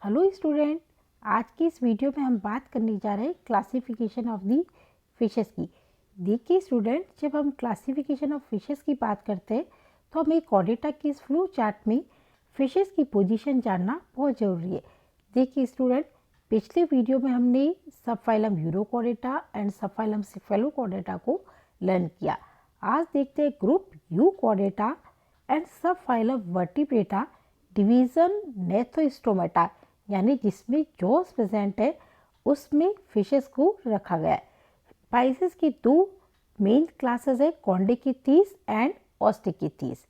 Hello student, आज की इस वीडियो में हम बात करने जा रहे हैं क्लासिफिकेशन ऑफ दी फिशेस की। देखिए स्टूडेंट, जब हम क्लासिफिकेशन ऑफ फिशेस की बात करते हैं तो हमें कॉर्डेटा के इस फ्लो चार्ट में फिशेस की पोजीशन जानना बहुत ज़रूरी है। देखिए स्टूडेंट, पिछले वीडियो में हमने subphylum urochordata and subphylum cephalochordata को लर्न किया। आज देखते हैं group euchordata and subphylum vertebrata division gnathostomata, यानी जिसमें जॉस प्रेजेंट है उसमें फिशेस को रखा गया है। स्पाइसेस की दो मेन क्लासेस है, कॉन्डिकिथीस एंड ऑस्टिकिथीस।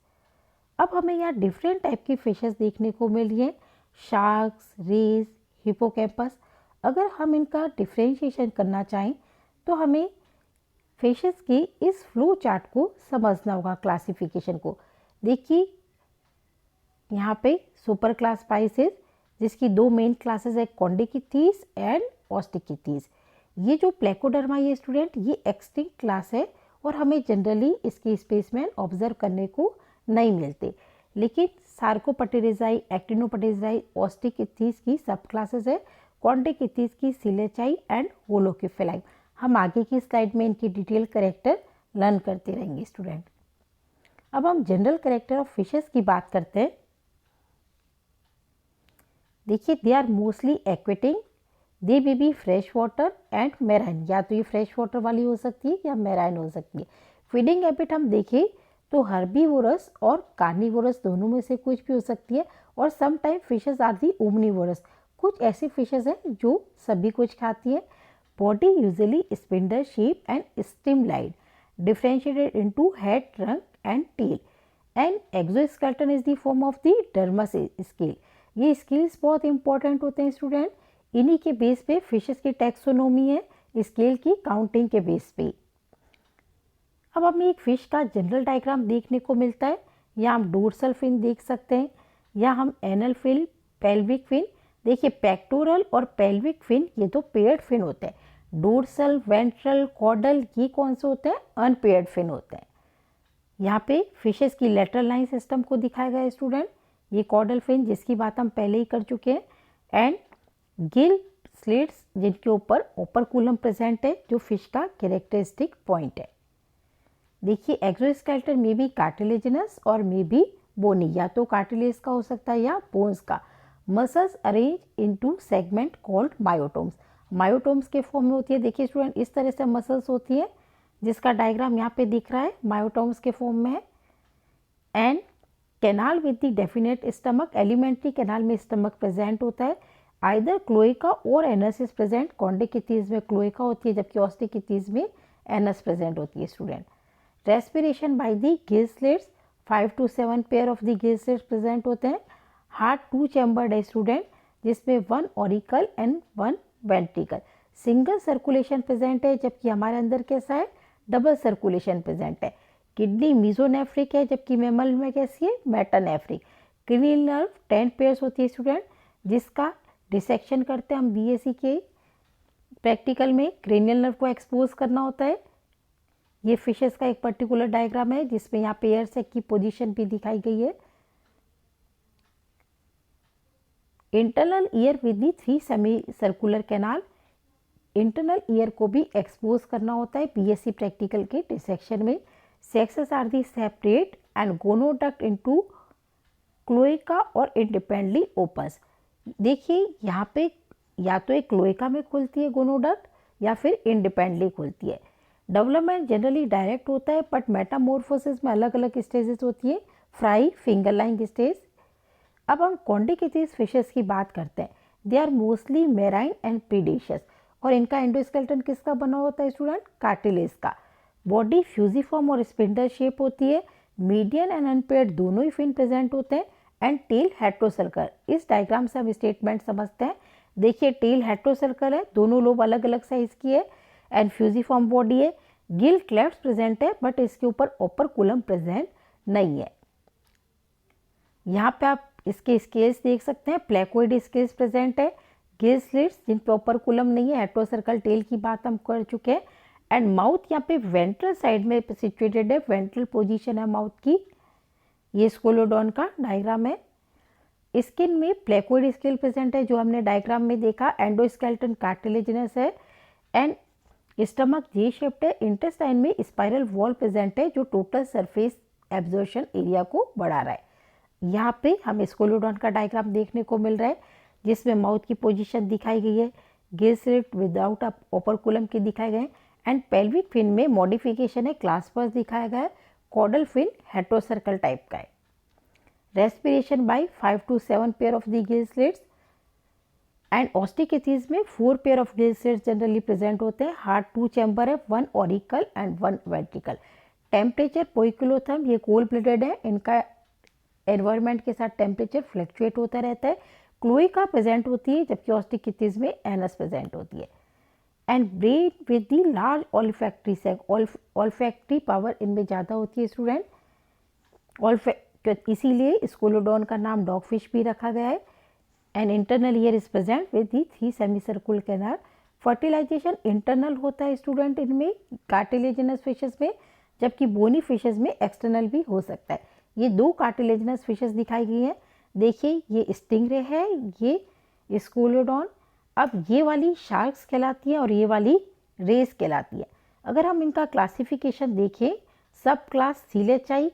अब हमें यहाँ डिफरेंट टाइप की फिशेस देखने को मिल रही है, शार्क्स, रेज, हिपोकैम्पस। अगर हम इनका डिफ्रेंशिएशन करना चाहें तो हमें फिशेस के इस फ्लो चार्ट को समझना होगा, क्लासिफिकेशन को। देखिए यहाँ पे सुपर क्लास स्पाइसेस जिसकी दो मेन क्लासेस है, कॉन्डिकिथीस एंड ऑस्टिकिथीस। ये जो प्लेकोडर्मा ये स्टूडेंट ये एक्सटिंक्ट क्लास है और हमें जनरली इसके स्पेसमैन ऑब्जर्व करने को नहीं मिलते, लेकिन सार्कोपटेरिजाई, एक्टिनोपटेरिजाई, ऑस्टिकिथीस की सब क्लासेस है, कॉन्डिकिथीस की सिलेचाई एंड होलोकिफेलाई। हम आगे की स्लाइड में इनकी डिटेल करेक्टर लर्न करते रहेंगे स्टूडेंट। अब हम जनरल करेक्टर ऑफ फिशेस की बात करते हैं। देखिए, they are mostly aquatic, they may be fresh water and marine. या तो ये फ्रेश वाटर वाली हो सकती है या मेराइन हो सकती है। फीडिंग हैबिट हम देखें तो हर्बीवोरस और कार्निवोरस दोनों में से कुछ भी हो सकती है, और some time fishes are the omnivorous. कुछ ऐसी फिशेज हैं जो सभी कुछ खाती है। Body usually spindle shape and streamline, differentiated into head, trunk and tail, and exoskeleton is the form of the dermis scale. ये स्केल्स बहुत इंपॉर्टेंट होते हैं स्टूडेंट, इन्हीं के बेस पे फिशेस की टैक्सोनॉमी है, स्केल की काउंटिंग के बेस पे। अब हमें एक फिश का जनरल डायग्राम देखने को मिलता है। या हम डोर्सल फिन देख सकते हैं, या हम एनल फिन, पेल्विक फिन। देखिए, पेक्टोरल और पेल्विक फिन ये तो पेयर्ड फिन होते हैं। डोर्सल, वेंट्रल, कॉर्डल ये कौन से होते हैं? अनपेयर्ड फिन होते हैं। यहाँ पे फिशेस की लेटरल लाइन सिस्टम को दिखाया गया है स्टूडेंट। ये कॉर्डल फिन जिसकी बात हम पहले ही कर चुके हैं, एंड गिल स्लिट्स जिनके ऊपर ओपरकुलम प्रेजेंट है, जो फिश का कैरेक्टरिस्टिक पॉइंट है। देखिए, एक्सोस्केलेटन में भी कार्टिलेजिनस और में भी बोनी, या तो कार्टिलेज का हो सकता है या बोन्स का। Muscles arrange into segment called myotomes, myotomes के फॉर्म में होती है। देखिए स्टूडेंट, इस तरह से मसल्स होती है जिसका डायग्राम यहाँ पे दिख रहा है, मायोटोम्स के फॉर्म में है। And canal with the definite stomach, alimentary canal में स्टमक प्रेजेंट होता है। आइदर क्लोएका और एनस इज प्रेजेंट, कॉन्डिकिथीज में क्लोएका होती है जबकि ऑस्टिकिथीज में एनस प्रेजेंट होती है student. Respiration by the gill slits, 5 to 7 pair of the gill slits present होते हैं। हार्ट 2 चैम्बर्ड है स्टूडेंट, जिसमें 1 auricle and 1 ventricle. Single circulation present है, जबकि हमारे अंदर कैसा है? डबल सर्कुलेशन प्रेजेंट है। किडनी मीजोनेफ्रिक है, जबकि मैमल में कैसी है? मेटानेफ्रिक। क्रेनियल नर्व 10 पेयर्स होती है स्टूडेंट, जिसका डिसेक्शन करते हैं हम बीएससी के प्रैक्टिकल में। क्रेनियल नर्व को एक्सपोज करना होता है। ये फिशेस का एक पर्टिकुलर डायग्राम है जिसमें यहाँ पेयर सेक की पोजीशन भी दिखाई गई है। Internal ear with the 3 semi circular canal, internal ear को भी एक्सपोज करना होता है बीएससी प्रैक्टिकल के डिसेक्शन में। Sexes are the separate and gonoduct into cloaca और इंडिपेंडेंटली ओपन्स। देखिए यहाँ पे या तो एक क्लोएका में खुलती है गोनोडक्ट, या फिर इंडिपेंडेंटली खुलती है। डेवलपमेंट जनरली डायरेक्ट होता है, बट मेटामॉर्फोसिस में अलग अलग स्टेजेस होती है। Fry, fingerling stage. अब हम कॉन्डिकिथीज फिशेस की बात करते हैं। They are mostly marine and predaceous, और इनका एंडोस्केलेटन किसका बना होता है स्टूडेंट? कार्टिलेज का। बॉडी फ्यूजिफॉर्म और स्पिंडल शेप होती है। मीडियन एंड अनपेयर्ड दोनों ही फिन प्रेजेंट होते हैं, एंड टेल हेट्रोसर्कल। इस डायग्राम से हम स्टेटमेंट समझते हैं। देखिए, टेल हेट्रोसर्कल है, दोनों लोब अलग अलग साइज की है, एंड फ्यूजिफॉर्म बॉडी है। गिल क्लेफ्ट प्रेजेंट है, बट इसके ऊपर ओपरकुलम प्रेजेंट नहीं है। यहाँ पे आप इसके स्केल्स देख सकते हैं, प्लेकोइड स्केल्स प्रेजेंट है। गिल स्लिट्स जिन पे ओपरकुलम नहीं है, हेट्रोसर्कल टेल की बात हम कर चुके हैं। एंड माउथ यहाँ पे वेंट्रल साइड में सिचुएटेड है, वेंट्रल पोजीशन है माउथ की। ये स्कोलोडॉन का डायग्राम है। स्किन में प्लेकोइड स्केल प्रेजेंट है जो हमने डायग्राम में देखा, एंडोस्केलेटन कार्टिलेजिनस है एंड स्टमक जे शेप्ड है, इंटेस्टाइन में स्पाइरल वॉल प्रेजेंट है जो टोटल सरफेस एब्जॉर्प्शन एरिया को बढ़ा रहा है। यहाँ पे हमें स्कोलोडॉन का डायग्राम देखने को मिल रहा है जिसमें माउथ की पोजीशन दिखाई गई है, गिल स्लिट विदाउट ओपरकुलम के दिखाए गए एंड पेल्विक फिन में मॉडिफिकेशन है, क्लास्पर्स दिखाया गया है, कॉडल फिन हेट्रोसर्कल टाइप का है। Respiration by 5 to 7 pair of the gill slits and osteichthyes में 4 pair of gill slits generally present होते हैं। हार्ट 2 चैम्बर है, 1 auricle and 1 ventricle. Temperature poikilotherm ये कोल्ड ब्लडेड है, इनका एनवायरनमेंट के साथ टेम्परेचर फ्लक्चुएट होता रहता है। क्लोइका प्रेजेंट होती है जबकि ऑस्टिकेथीज में एनस प्रेजेंट होती है। And brain with the large olfactory sac, olfactory power इनमें ज़्यादा होती है स्टूडेंट, इसीलिए स्कोलोडॉन का नाम डॉगफिश भी रखा गया है। And internal ear is present with the 3 semicircular canal. Fertilization internal होता है स्टूडेंट इनमें कार्टिलेजिनस फिशेस में, जबकि बोनी फिशेस में एक्सटर्नल भी हो सकता है। ये 2 कार्टिलेजिनस फिशेस दिखाई गई हैं। देखिए ये स्टिंगरे है, ये स्कोलोडॉन। अब ये वाली शार्क्स कहलाती है और ये वाली रेस कहलाती है। अगर हम इनका क्लासिफिकेशन देखें, सब क्लास सीलेचाई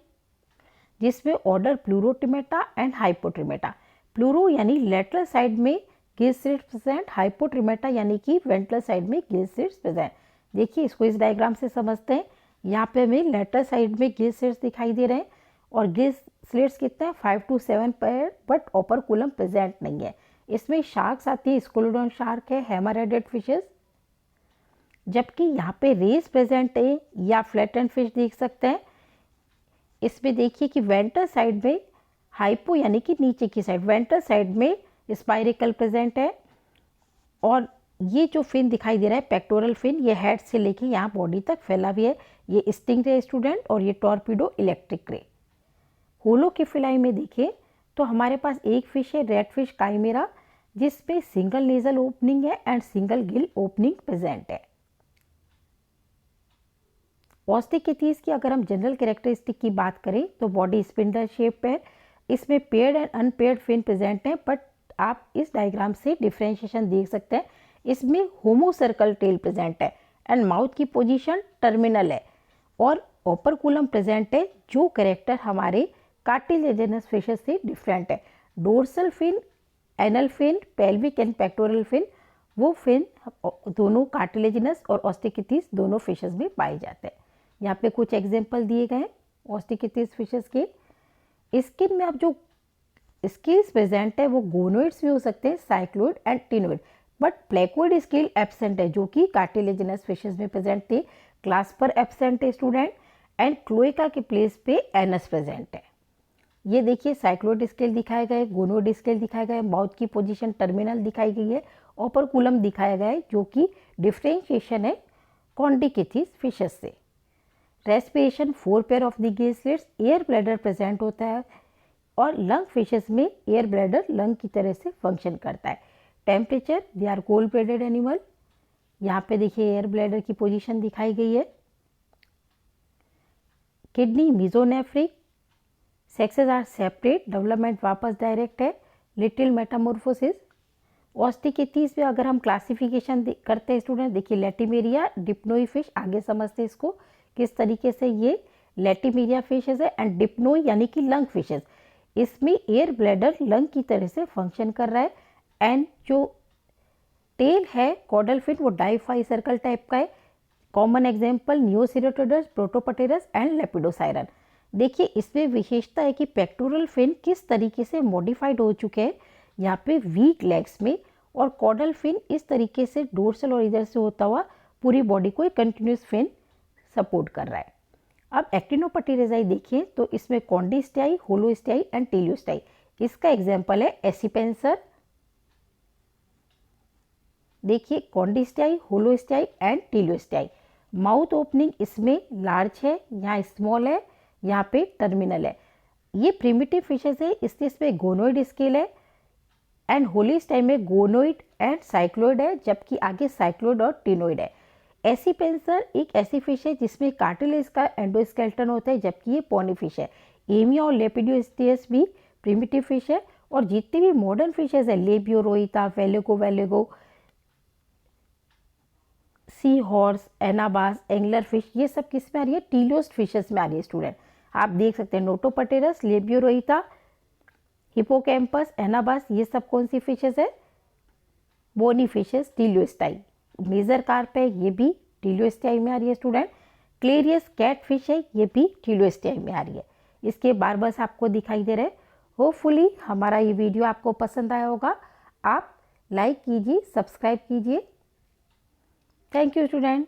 जिसमें ऑर्डर प्लूरोटिमेटा एंड हाइपोट्रिमेटा। प्लूरो यानी लेटरल साइड में गिल स्लिट्स प्रेजेंट, हाइपोट्रिमेटा यानी कि वेंट्रल साइड में गिल स्लिट्स प्रेजेंट। देखिए इसको इस डायग्राम से समझते हैं। यहाँ पे हमें लेटरल साइड में गिल स्लिट्स दिखाई दे रहे हैं और गिल स्लिट्स कितने हैं 5 to 7 pair, but operculum present नहीं है। इसमें शार्क्स आती है, स्कोलोडॉन शार्क है, हैमरहेडेड फिशेस, जबकि यहाँ पे रेस प्रेजेंट है या फ्लैटेंड फिश देख सकते हैं। इसमें देखिए कि वेंट्रल साइड में हाइपो यानी कि नीचे की साइड, वेंट्रल साइड में स्पाइरिकल प्रेजेंट है और ये जो फिन दिखाई दे रहा है पेक्टोरल फिन, ये हेड से लेके यहाँ बॉडी तक फैला भी है। ये स्टिंगरे स्टूडेंट और ये टॉर्पीडो इलेक्ट्रिक रे। होलोकेफिलाई में देखें तो हमारे पास एक फिश है रेड फिश काइमेरा जिसमें सिंगल नेजल ओपनिंग है and single Gill opening present है। ऑस्टिकेथीज की अगर हम जनरल कैरेक्टरिस्टिक की बात करें तो बॉडी स्पिंडल शेप है, इसमें paired and unpaired fin present है, बट आप इस डायग्राम से डिफ्रेंशिएशन देख सकते हैं। इसमें होमोसर्कल टेल प्रेजेंट है एंड माउथ की पोजीशन टर्मिनल है और ओपरकुलम प्रेजेंट है, जो कैरेक्टर हमारे कार्टिलेजिनस फिशेस से डिफरेंट है। Dorsal fin, anal fin, pelvic and pectoral fin, वो फिन दोनों कार्टिलेजिनस और ऑस्टिकेथीज दोनों फिशेस में पाए जाते हैं। यहाँ पे कुछ एग्जांपल दिए गए हैं ऑस्टिकेथीज फिशेस के। स्किन में अब जो स्केल्स प्रेजेंट है वो गोनोइड्स भी हो सकते हैं, cycloid and ctenoid, but placoid scale absent है जो कि कार्टिलेजिनस फिशेस में प्रेजेंट थे। क्लास्पर एब्सेंट है स्टूडेंट एंड क्लोएका के प्लेस पे एनस प्रेजेंट है। ये देखिए साइक्लोइड स्केल दिखाया गया है, गोनोइड स्केल दिखाया गया है, माउथ की पोजीशन टर्मिनल दिखाई गई है, ओपरकुलम दिखाया गया है जो कि डिफ्रेंशिएशन है कॉन्डिकेथीज फिशेस से। Respiration 4 pair of the gill slits, air bladder present होता है और लंग फिशेस में एयर ब्लैडर लंग की तरह से फंक्शन करता है। Temperature they are cold blooded animal. यहाँ पे देखिए एयर ब्लैडर की पोजीशन दिखाई गई है। Kidney mesonephric, sexes are separate, development वापस डायरेक्ट है, लिटिल मेटामॉर्फोसिस। ऑस्टिकेथीज में अगर हम क्लासिफिकेशन करते हैं स्टूडेंट, देखिए लेटिमेरिया डिप्नोई फिश, आगे समझते हैं इसको किस तरीके से ये लेटिमेरिया फिशेज है एंड डिप्नोई यानी कि लंग फिशेज, इसमें एयर ब्लैडर लंग की तरह से फंक्शन कर रहा है एंड जो टेल है कॉडल फिन वो डाइफाई सर्कल टाइप का है। Common example Neoceratodus, Protopterus and Lepidosiren. देखिए इसमें विशेषता है कि पेक्टोरल फिन किस तरीके से मॉडिफाइड हो चुके हैं यहाँ पे वीक लेग्स में, और कॉडल फिन इस तरीके से डोर्सल और इधर से होता हुआ पूरी बॉडी को एक कंटिन्यूस फिन सपोर्ट कर रहा है। अब एक्टिनोपटेरेजाई देखिए तो इसमें कॉन्डिस्टाई, होलोस्टाई एंड टेलियोस्टाई। इसका एग्जाम्पल है एसिपेंसर। देखिए कॉन्डिस्टाई, होलोस्टाई एंड टेलियोस्टाई। माउथ ओपनिंग इसमें लार्ज है, यहाँ स्मॉल है, यहाँ पे टर्मिनल है। ये प्रिमिटिव फिशेस है, इसमें गोनोइड स्केल है एंड होलोस्टाई में गोनोइड एंड साइक्लोइड है, जबकि आगे साइक्लोइड और टिनोइड है। एसिपेंसर एक ऐसी फिश है जिसमें कार्टिलेज का एंडोस्केलेटन होता है, जबकि ये पॉनी फिश है। एमिया और लेपिडियोस्टियस भी प्रिमिटिव फिश है और जितनी भी मॉडर्न फिशेज है, लेबियोरोइता, वेलेगो, sea horse, anabas, angler fish, ये सब किस में आ रही है? टीलियोस्ट फिशेस में आ रही है स्टूडेंट। आप देख सकते हैं नोटोपटेरस, लेबियोरोइता, हिपोकैम्पस, एनाबास, ये सब कौन सी फिशेस है? Bony fishes, teleostei. Major carp है, ये भी टीलियोस्टाई में आ रही है स्टूडेंट। क्लेरियस कैट फिश है, ये भी टीलियोस्टाई में आ रही है। इसके बारबस आपको दिखाई दे रहे हैं। होपफुली हमारा ये वीडियो आपको पसंद आया होगा। आप लाइक कीजिए, सब्सक्राइब कीजिए। Thank you student.